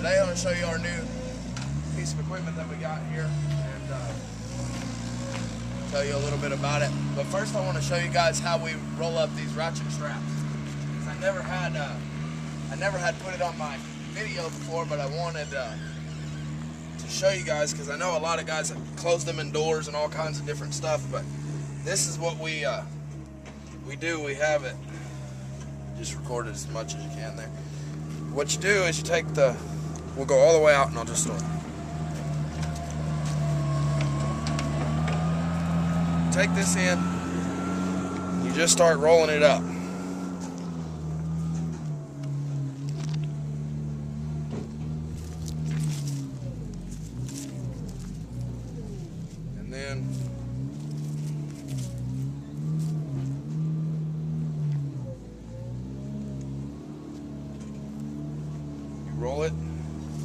today I'm going to show you our new piece of equipment that we got here and tell you a little bit about it. But first I want to show you guys how we roll up these ratchet straps. I never had put it on my video before, but I wanted to show you guys because I know a lot of guys have closed them indoors and all kinds of different stuff, but this is what we do. We have it just recorded as much as you can there. What you do is you take we'll go all the way out and I'll just start. Take this in, you just start rolling it up. And then roll it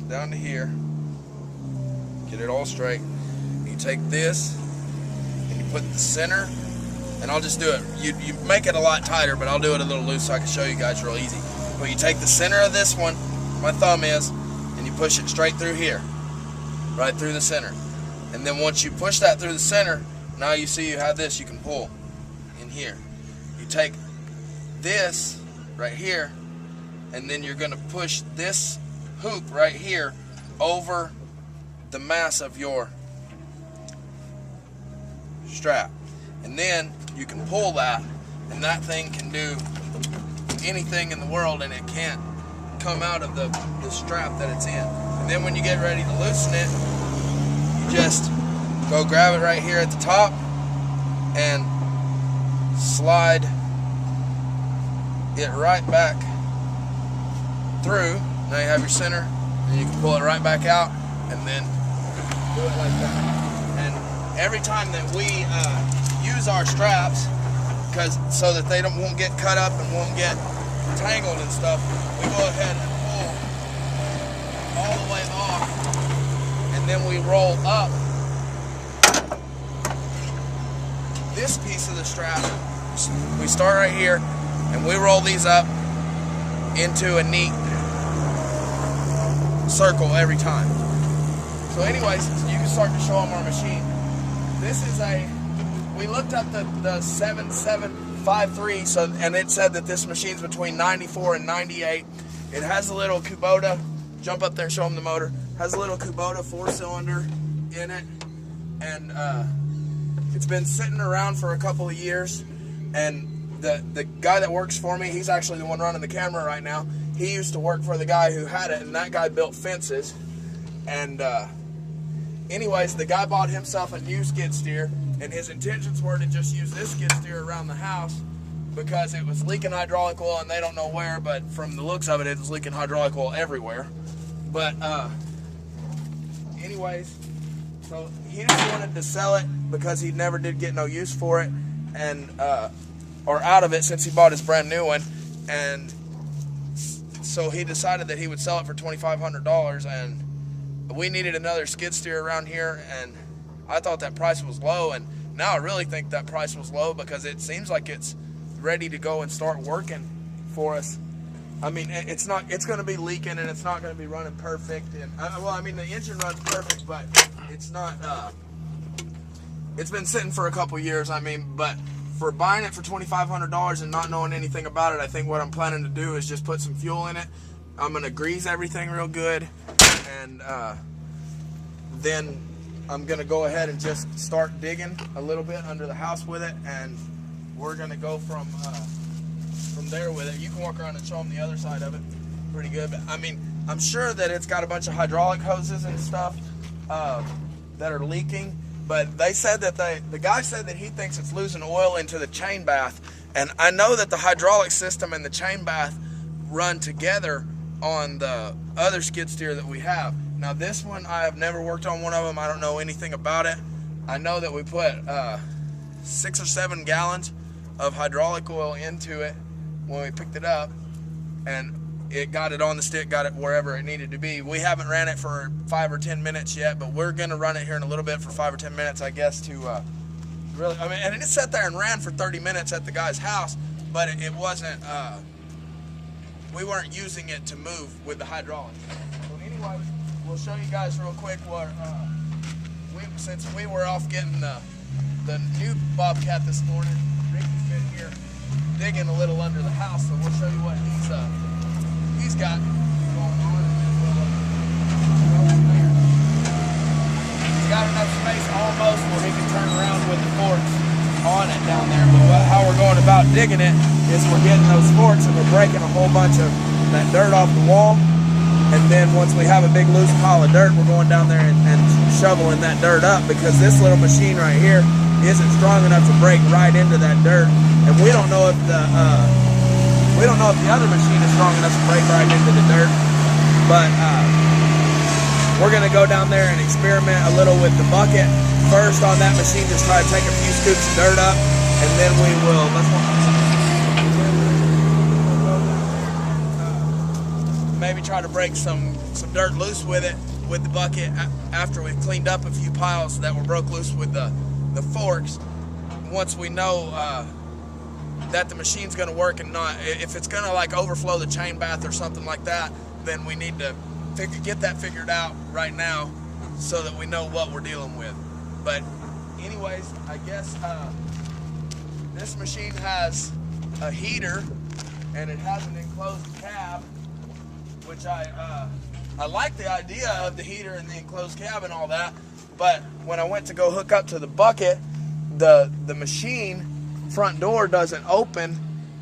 down to here, get it all straight. You take this and you put the center, and I'll just do it. You make it a lot tighter, but I'll do it a little loose so I can show you guys real easy. But you take the center of this one, my thumb is, and you push it straight through here, right through the center. And then once you push that through the center, now you see you have this you can pull in here. You take this right here, and then you're going to push this hoop right here over the mass of your strap, and then you can pull that, and that thing can do anything in the world, and it can't come out of the strap that it's in. And then when you get ready to loosen it, you just go grab it right here at the top and slide it right back through. Now you have your center, and you can pull it right back out, and then do it like that. And every time that we use our straps, so that they won't get cut up and won't get tangled and stuff, we go ahead and pull all the way off, and then we roll up this piece of the strap. We start right here, and we roll these up into a neat circle every time. So anyways, you can start to show them our machine. This is we looked up the 7753, and it said that this machine's between 94 and 98. It has a little Kubota, jump up there and show them the motor, has a little Kubota 4-cylinder in it, and it's been sitting around for a couple of years, and the guy that works for me, he's actually the one running the camera right now. He used to work for the guy who had it, and that guy built fences. And anyways, the guy bought himself a new skid steer, and his intentions were to just use this skid steer around the house because it was leaking hydraulic oil, and they don't know where, but from the looks of it, it was leaking hydraulic oil everywhere. But anyways, so he just wanted to sell it because he never did get no use for it, and or out of it, since he bought his brand new one. And so he decided that he would sell it for $2,500, and we needed another skid steer around here, and I thought that price was low, and now I really think that price was low because it seems like it's ready to go and start working for us. I mean, it's going to be leaking, and it's not going to be running perfect, and well, I mean, the engine runs perfect, but it's not, it's been sitting for a couple years. I mean, but for buying it for $2,500 and not knowing anything about it, I think what I'm planning to do is just put some fuel in it. I'm going to grease everything real good, and then I'm going to go ahead and just start digging a little bit under the house with it, and we're going to go from there with it. You can walk around and show them the other side of it pretty good. But, I mean, I'm sure that it's got a bunch of hydraulic hoses and stuff that are leaking. But they said that the guy said that he thinks it's losing oil into the chain bath, and I know that the hydraulic system and the chain bath run together on the other skid steer that we have. Now this one, I have never worked on one of them. I don't know anything about it. I know that we put 6 or 7 gallons of hydraulic oil into it when we picked it up, and it got it on the stick, got it wherever it needed to be. We haven't ran it for 5 or 10 minutes yet, but we're going to run it here in a little bit for 5 or 10 minutes, I guess, to really, I mean, and it sat there and ran for 30 minutes at the guy's house, but it wasn't, we weren't using it to move with the hydraulics. So anyway, we'll show you guys real quick what since we were off getting the new Bobcat this morning. Ricky's been here digging a little under the house, so we'll show you what he's got going on. He's got enough space almost where he can turn around with the forks on it down there. But how we're going about digging it is we're getting those forks and we're breaking a whole bunch of that dirt off the wall. And then once we have a big loose pile of dirt, we're going down there and shoveling that dirt up, because this little machine right here isn't strong enough to break right into that dirt. And we don't know if the other machine is strong enough to break right into the dirt. But we're gonna go down there and experiment a little with the bucket first on that machine, just try to take a few scoops of dirt up, and then we will. Maybe try to break some dirt loose with it, with the bucket, after we've cleaned up a few piles that were broke loose with the forks. Once we know that the machine's going to work and not, if it's going to like overflow the chain bath or something like that, then we need to get that figured out right now so that we know what we're dealing with. But anyways, I guess this machine has a heater and it has an enclosed cab, which I like the idea of the heater and the enclosed cab and all that. But when I went to go hook up to the bucket, the machine front door doesn't open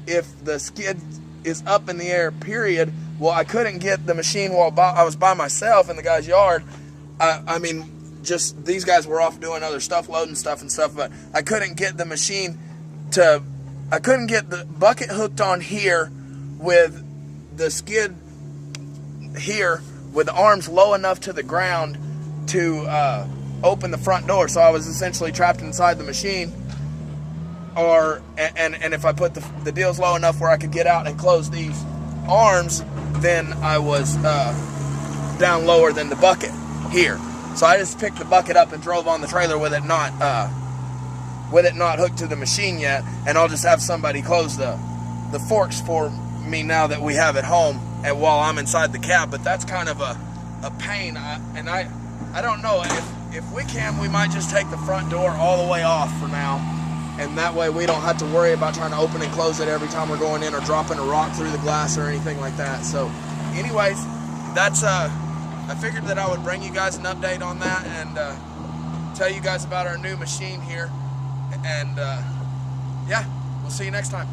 if the skid is up in the air, period. Well, I couldn't get the machine while I was by myself in the guy's yard. I mean, just these guys were off doing other stuff, loading stuff and stuff, but I couldn't get the machine to, I couldn't get the bucket hooked on here with the skid here with the arms low enough to the ground to open the front door. So I was essentially trapped inside the machine, and if I put the deals low enough where I could get out and close these arms, then I was down lower than the bucket here. So I just picked the bucket up and drove on the trailer with it not hooked to the machine yet, and I'll just have somebody close the forks for me now that we have it home and while I'm inside the cab. But that's kind of a pain, and I don't know, if we can, we might just take the front door all the way off for now, and that way we don't have to worry about trying to open and close it every time we're going in or dropping a rock through the glass or anything like that. So anyways, that's I figured that I would bring you guys an update on that and tell you guys about our new machine here, and yeah, we'll see you next time.